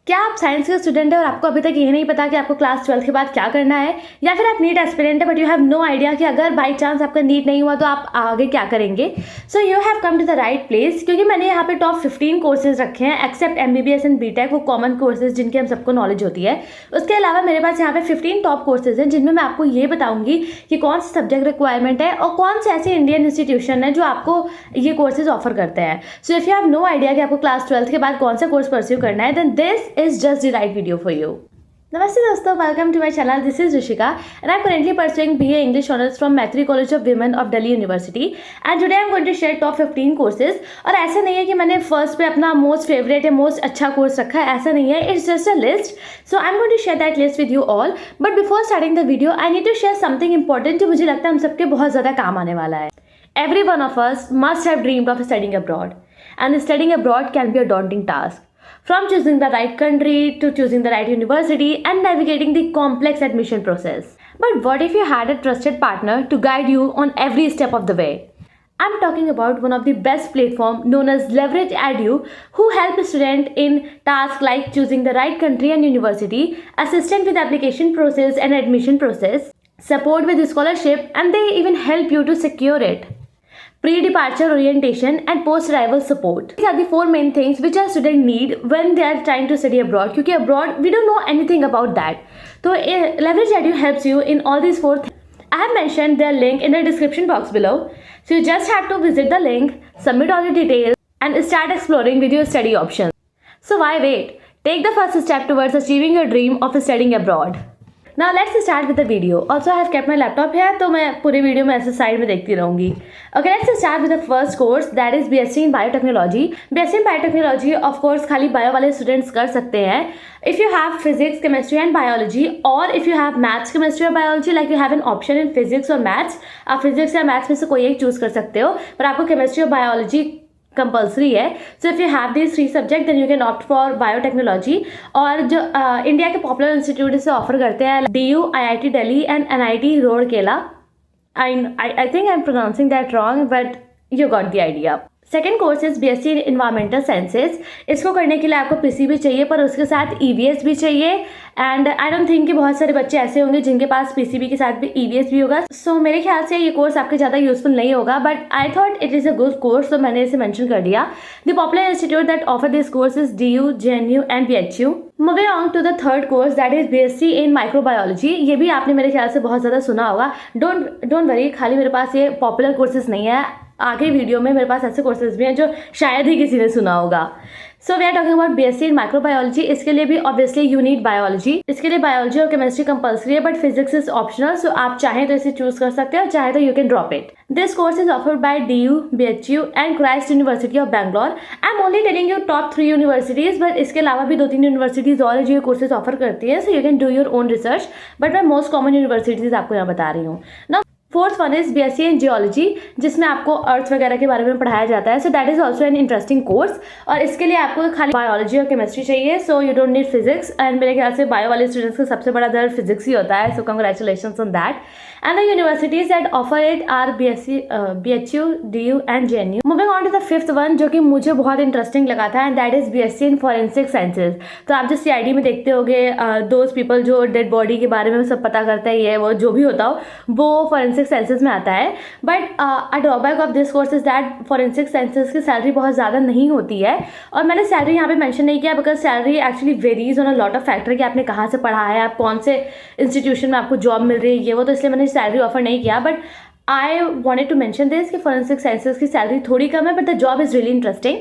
क्या आप साइंस के स्टूडेंट हैं और आपको अभी तक ये नहीं पता कि आपको क्लास 12 के बाद क्या करना है, या फिर आप नीट एस्पिरेंट है but you have no idea कि अगर बाई चांस आपका नीट नहीं हुआ तो आप आगे क्या करेंगे। So you have come to the right place, क्योंकि मैंने यहाँ पे टॉप 15 कोर्सेज रखे हैं एक्सेप्ट MBBS एंड BTech, वो कॉमन कोर्सेज जिनकी हम सबको नॉलेज होती है। उसके अलावा मेरे पास यहाँ पे 15 टॉप कोर्सेज हैं जिनमें मैं आपको ये बताऊंगी कि कौन सी सब्जेक्ट रिक्वायरमेंट है और कौन से ऐसे इंडियन इंस्टीट्यूशन है जो आपको ये कोर्सेज ऑफर करते हैं। So if you have no idea कि आपको क्लास 12 के बाद कौन सा कोर्स परस्यू करना है, then this is just the right video for you. Namaste दोस्तों, welcome to my channel. This is Rishika and I'm currently pursuing BA English Honors from Maitri College of Women of Delhi University and today I'm going to share top 15 courses. और ऐसा नहीं है कि मैंने first पे अपना most favourite या most अच्छा कोर्स रखा है, ऐसा नहीं है. It's just a list. So I'm going to share that list with you all. But before starting the video, I need to share something important जो मुझे लगता है हम सबके बहुत ज़्यादा काम आने वाला है. Every one of us must have dreamed of studying abroad, and studying abroad can be a daunting task. From choosing the right country to choosing the right university and navigating the complex admission process. But what if you had a trusted partner to guide you on every step of the way? I'm talking about one of the best platform known as Leverage Edu, who help students in tasks like choosing the right country and university, assistance with application process and admission process, support with scholarship, and they even help you to secure it. Pre-departure orientation and post-arrival support. These are the four main things which a student need when they are trying to study abroad. क्योंकि abroad we don't know anything about that. So Leverage Edu helps you in all these four things. I have mentioned their link in the description box below. So you just have to visit the link, submit all your details, and start exploring with your study options. So why wait? Take the first step towards achieving your dream of studying abroad. Now let's start with the video. Also I have kept my laptop here, तो मैं पूरे video में ऐसे side में देखती रहूँगी. Okay, let's start with the first course, that is BSc in Biotechnology. BSc in Biotechnology of course खाली bio वाले स्टूडेंट्स कर सकते हैं. If you have physics, chemistry and biology, or if you have maths, chemistry or biology, like you have an option in physics or maths, आप physics या maths में से कोई एक चूज कर सकते हो, पर आपको chemistry और biology कंपल्सरी है. So if you have this 3 subject then you can opt for biotechnology. और जो इंडिया के पॉपुलर इंस्टीट्यूट से ऑफर करते हैं DU, IIT Delhi and NIT Rourkela. I think I am pronouncing that wrong but you got the idea. Second course is BSc in environmental sciences. इसको करने के लिए आपको PCB चाहिए पर उसके साथ EVS भी चाहिए. एंड आई डोंट थिंक कि बहुत सारे बच्चे ऐसे होंगे जिनके पास PCB के साथ भी EVS भी होगा. सो मेरे ख्याल से ये कोर्स आपके ज़्यादा यूजफुल नहीं होगा, but I thought it is a good course, तो मैंने इसे मेंशन कर दिया. The popular institute that offer this course is DU, JNU and BHU. Moving on to the third course that is BSc in microbiology. ये भी आपने मेरे ख्याल से बहुत ज़्यादा सुना होगा. डोंट वरी, खाली मेरे पास ये पॉपुलर कोर्सेज नहीं है, आगे वीडियो में मेरे पास ऐसे कोर्सेज भी हैं जो शायद ही किसी ने सुना होगा. So we are talking about BSc in microbiology. इसके लिए भी ऑब्वियसली यू नीड बायोलॉजी. इसके लिए बायोलॉजी और केमिस्ट्री कंपल्सरी है बट फिजिक्स इज ऑप्शनल. सो आप चाहें तो इसे चूज कर सकते हो, चाहे तो you can drop it. This course is offered by DU, BHU and Christ University of Bangalore. I am only telling you top 3 universities, but इसके अलावा भी 2-3 यूनिवर्सिटीज और जो ये कोर्सेज ऑफर करती है. So you can do your own research, but मैं most common universities आपको यहाँ बता रही हूँ. Now fourth one is BSc in geology, जिसमें आपको अर्थ वगैरह के बारे में पढ़ाया जाता है. सो that is also an interesting course. और इसके लिए आपको खाली बायोलॉजी और केमिस्ट्री चाहिए. So you don't need physics. And मेरे ख्याल से बायो वाले स्टूडेंट्स का सबसे बड़ा दर्द फिजिक्स ही होता है. So congratulations on that. And the universities that offer it are BHU, DU and JNU. Moving on to the fifth one जो कि मुझे बहुत इंटरेस्टिंग लगा था, and that is BSc in forensic sciences. तो आप जो CID में देखते होगे दोज पीपल जो डेड बॉडी के बारे में सब पता करता है, ये वो जो भी होता हो वो फॉरेंसिक साइंसेज में आता है. But a drawback of this course is that forensic sciences की सैलरी बहुत ज़्यादा नहीं होती है. और मैंने सैलरी यहाँ पे मेंशन नहीं किया because salary actually varies on a lot of factor कि आपने कहाँ से पढ़ा है, आप कौन से इंस्टीट्यूशन में आपको जॉब मिल रही है, ये वो. तो इसलिए मैंने सैलरी ऑफर नहीं किया. But I wanted to mention this कि फॉरेंसिक साइंसेज की सैलरी थोड़ी कम है but the job is really interesting.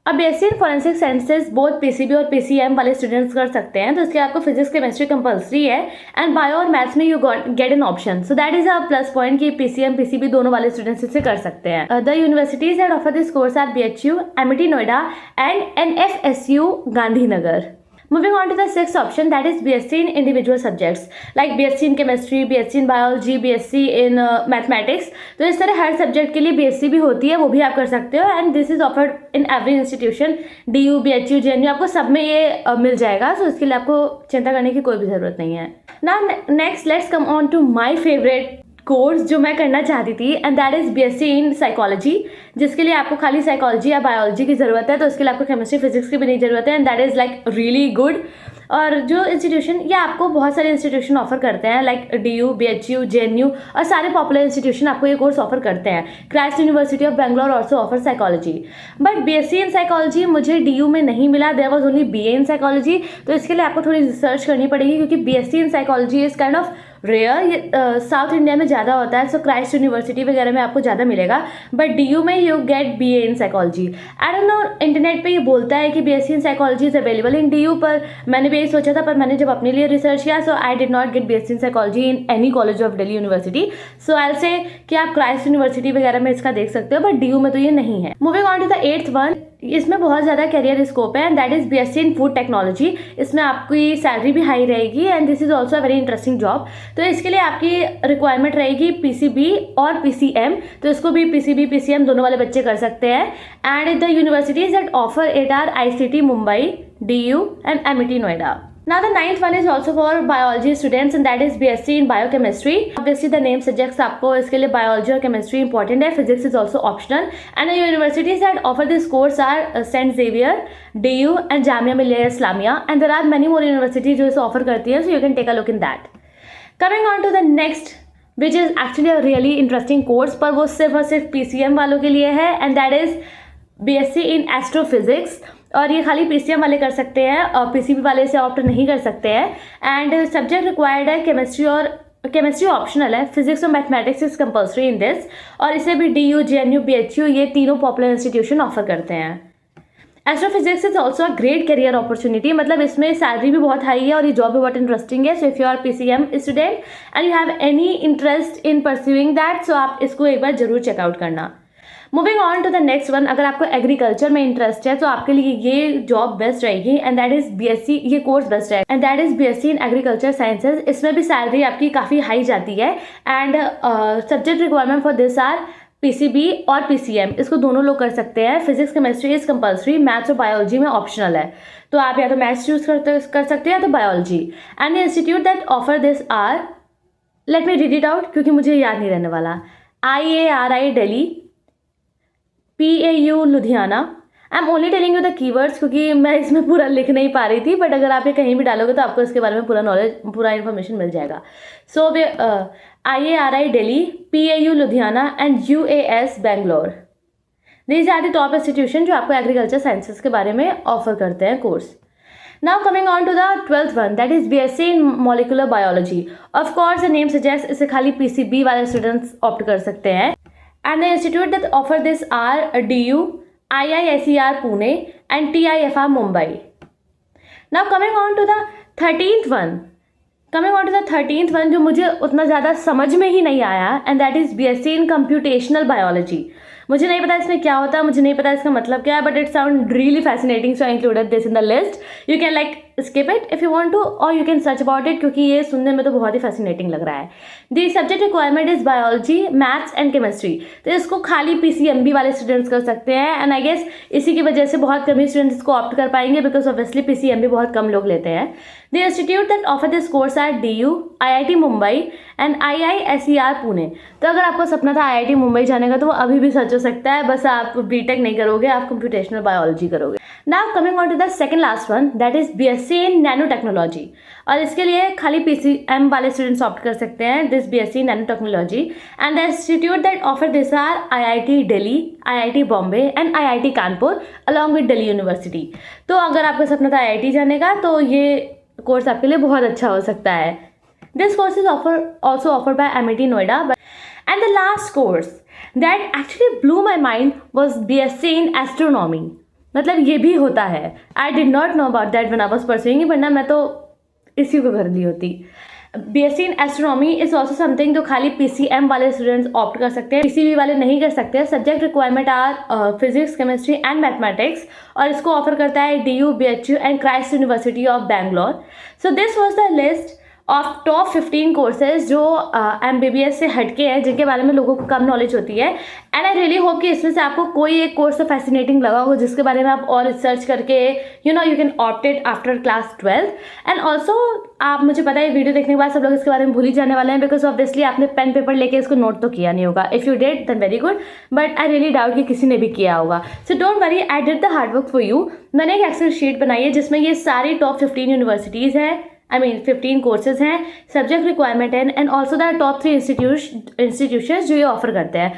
अब BSc in forensic sciences both PCB और PCM वाले स्टूडेंट्स कर सकते हैं. तो इसके आपको फिजिक्स केमिस्ट्री कंपल्सरी है एंड बायो और मैथ्स में you get an option. So that is a plus point कि PCM PCB दोनों वाले स्टूडेंट्स इसे कर सकते हैं. The universities that offer this course are BHU, MIT Noida and NFSU Gandhinagar. Moving on to the sixth option, that is BSc in individual subjects like BSc in chemistry, BSc in biology, BSc in mathematics. तो इस तरह हर subject के लिए BSc भी होती है, वो भी आप कर सकते हो. And this is offered in every institution, DU, BHU, JNU, आपको सब में ये मिल जाएगा. सो इसके लिए आपको चिंता करने की कोई भी ज़रूरत नहीं है. Now next let's come on to my favourite course जो मैं करना चाहती थी, and that is BSc in psychology, जिसके लिए आपको खाली साइकोलॉजी या बायोलॉजी की ज़रूरत है, तो उसके लिए आपको केमिस्ट्री फिजिक्स की भी नहीं ज़रूरत है, and that is like really good. और जो इंस्टीट्यूशन, या आपको बहुत सारे इंस्टीट्यूशन ऑफर करते हैं लाइक DU, BHU, JNU और सारे पॉपुलर इंस्टीट्यूशन आपको ये कोर्स ऑफर करते हैं। Christ University of Bangalore also offer psychology, but BSc in psychology मुझे DU में नहीं मिला, there was only BA in psychology. तो इसके लिए आपको थोड़ी रिसर्च करनी पड़ेगी, क्योंकि BSc in psychology is kind of rare, ये साउथ इंडिया में ज़्यादा होता है, सो क्राइस्ट यूनिवर्सिटी वगैरह में आपको ज़्यादा मिलेगा, बट DU में you gate BA in psychology. I don't know, internet पे ये बोलता है कि BSc in psychology is available in DU, पर मैंने भी यही सोचा था, पर मैंने जब अपने लिए रिसर्च किया, so I did not get BSc in psychology in any college of Delhi university. So I say कि आप क्राइस्ट यूनिवर्सिटी वगैरह में इसका देख सकते हो, बट DU में तो ये नहीं है। Moving on to the 8th one, इसमें बहुत ज़्यादा करियर स्कोप है, and that is BSc in food technology. इसमें आपकी सैलरी भी हाई रहेगी, and this is also a very interesting job. तो इसके लिए आपकी रिक्वायरमेंट रहेगी PCB और PCM, तो इसको भी PCB PCM दोनों वाले बच्चे कर सकते हैं। And the universities that offer it are ICT Mumbai, DU and MIT Noida. Now the 9th one is also for biology students, and that is BSc in biochemistry. Obviously the name suggests आपको इसके लिए biology और chemistry important है, physics is also optional. And the universities that offer this course are St. Xavier, DU and Jamia Millia Islamia, and there are many more universities जो इसे offer करती है, so you can take a look in that. Coming on to the next, which is actually a really interesting course, पर वो सिर्फ और सिर्फ PCM वालों के लिए है, and that is BSc in astrophysics। और ये खाली PCM वाले कर सकते हैं, और PCB वाले से ऑप्ट नहीं कर सकते हैं। एंड सब्जेक्ट रिक्वायर्ड है केमिस्ट्री, और केमिस्ट्री ऑप्शनल है, फिजिक्स और mathematics is compulsory in this. और इसे भी DU, JNU, BHU ये तीनों पॉपुलर इंस्टीट्यूशन ऑफर करते हैं। Astrophysics is also a great career opportunity, मतलब इसमें सैलरी भी बहुत हाई है और ये जॉब भी बहुत इंटरेस्टिंग है। So if you are PCM student and you have any interest in pursuing that, so आप इसको एक बार जरूर चेकआउट करना। Moving on to the next one, अगर आपको एग्रीकल्चर में इंटरेस्ट है तो आपके लिए ये जॉब बेस्ट रहेगी, एंड दैट इज BSc, ये कोर्स बेस्ट है, and that is BSc in agriculture sciences. इसमें भी सैलरी आपकी काफ़ी हाई जाती है, and subject requirement for this are PCB और PCM, इसको दोनों लोग कर सकते हैं। Physics chemistry is compulsory, maths और बायोलॉजी में ऑप्शनल है, तो आप या तो मैथ्स चूज कर सकते हैं या तो biology. And the institute that offer this are, let me read it out क्योंकि मुझे याद नहीं रहने वाला, IARI Delhi, PAU Ludhiana. I am only telling you the keywords क्योंकि मैं इसमें पूरा लिख नहीं पा रही थी, बट अगर आप ये कहीं भी डालोगे तो आपको इसके बारे में पूरा नॉलेज, पूरा इन्फॉर्मेशन मिल जाएगा। सो वे IARI Delhi, PAU Ludhiana and UAS Bangalore, these are the top institution जो आपको एग्रीकल्चर साइंसेस के बारे में ऑफर करते हैं course. Now coming on to the 12th one, that is BSc in molecular biology. Of course the name suggest, इसे खाली PCB वाले स्टूडेंट्स ऑप्ट कर सकते हैं। And the institute that offer this are DU, IISER Pune and TIFR Mumbai. Now coming on to the 13th one. जो मुझे उतना ज़्यादा समझ में ही नहीं आया, and that is BSc in Computational Biology. मुझे नहीं पता इसमें क्या होता है, मुझे नहीं पता इसका मतलब क्या है, but it sound really fascinating, so I included this in the list. You can like skip it if you want to, or you can search about it, क्योंकि ये सुनने में तो बहुत ही फैसिनेटिंग लग रहा है। The subject requirement is biology, maths and chemistry, तो इसको खाली PCMB वाले स्टूडेंट्स कर सकते हैं, एंड आई गेस इसी की वजह से बहुत कम ही स्टूडेंट्स इसको ऑप्ट कर पाएंगे, बिकॉज ऑब्वियसली PCMB बहुत कम लोग लेते हैं। The institute that offer this course are DU, IIT Mumbai and IISER Pune. तो अगर आपको सपना था IIT मुंबई जाने का तो वो अभी भी सच हो सकता है, बस आप BTech नहीं करोगे, आप कंप्यूटेशनल बायोलॉजी करोगे। Now coming on to the second last one, that is BSc in nano technology, और इसके लिए खाली PCM वाले स्टूडेंट्स ऑप्ट कर सकते हैं, this BSc in nano technology. And the institute that offer this are IIT Delhi, IIT Bombay and IIT Kanpur along with Delhi university. तो अगर आपका सपना था IIT जाने का तो ये कोर्स आपके लिए बहुत अच्छा हो सकता है। This course is also offered by MIT Noida. And the last course that actually blew my mind was BSc in astronomy. मतलब ये भी होता है, आई did not know about that when I was pursuing, वरना मैं तो इसी को कर ली होती। BSc in astronomy is also something जो खाली PCM वाले स्टूडेंट्स ऑप्ट कर सकते हैं, PCB वाले नहीं कर सकते। Subject requirement are physics, chemistry and mathematics, और इसको ऑफर करता है DU, BHU and Christ University of Bangalore. So this was the list of top 15 courses जो MBBS से हटके हैं, जिनके बारे में लोगों को कम नॉलेज होती है। एंड आई रियली होप कि इसमें से आपको कोई एक कोर्स तो फैसिनेटिंग लगा हो, जिसके बारे में आप और रिसर्च करके you can opt it after class 12। And also आप, मुझे पता है वीडियो देखने के बाद सब लोग इसके बारे में भूल ही जाने वाले हैं, बिकॉज ऑब्वियसली आपने पेन पेपर लेके इसको नोट तो किया नहीं होगा। If you did then very good, but I really doubt कि किसी ने भी किया होगा। So don't worry, I did the hard work for you. मैंने एक एक्सेल शीट बनाई है जिसमें ये सारी टॉप 15 यूनिवर्सिटीज़ हैं, 15 कोर्सेज हैं, सब्जेक्ट रिक्वायरमेंट है, and also the top 3 institutions जो ये ऑफर करते हैं।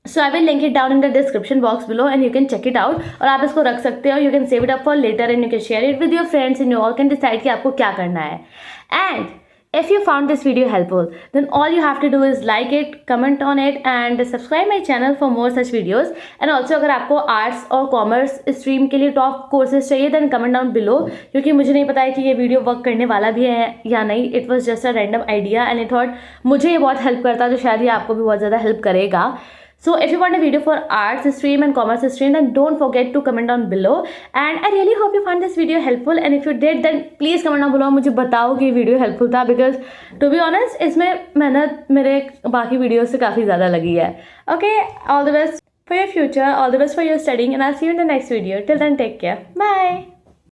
So I will link it down in the description box below and you can check it out. और आप इसको रख सकते हो, you can save it up for later and you can share it with your friends and you all can decide कि आपको क्या करना है। And if you found this video helpful, then all you have to do is like it, comment on it and subscribe my channel for more such videos. And also अगर आपको arts और commerce stream के लिए top courses चाहिए then comment down below, क्योंकि मुझे नहीं पता है कि ये वीडियो वर्क करने वाला भी है या नहीं। It was just a random idea and I thought मुझे ये बहुत हेल्प करता, तो शायद ये आपको भी बहुत ज़्यादा हेल्प करेगा। So if you want a video for arts stream and commerce stream, then don't forget to comment down below. And I really hope you found this video helpful. And if you did, then please comment down below. मुझे बताओ कि video helpful था, because to be honest इसमें मेहनत मेरे बाकी videos से काफ़ी ज़्यादा लगी है। Okay, all the best for your future, all the best for your studying, and I'll see you in the next video. Till then, take care. Bye.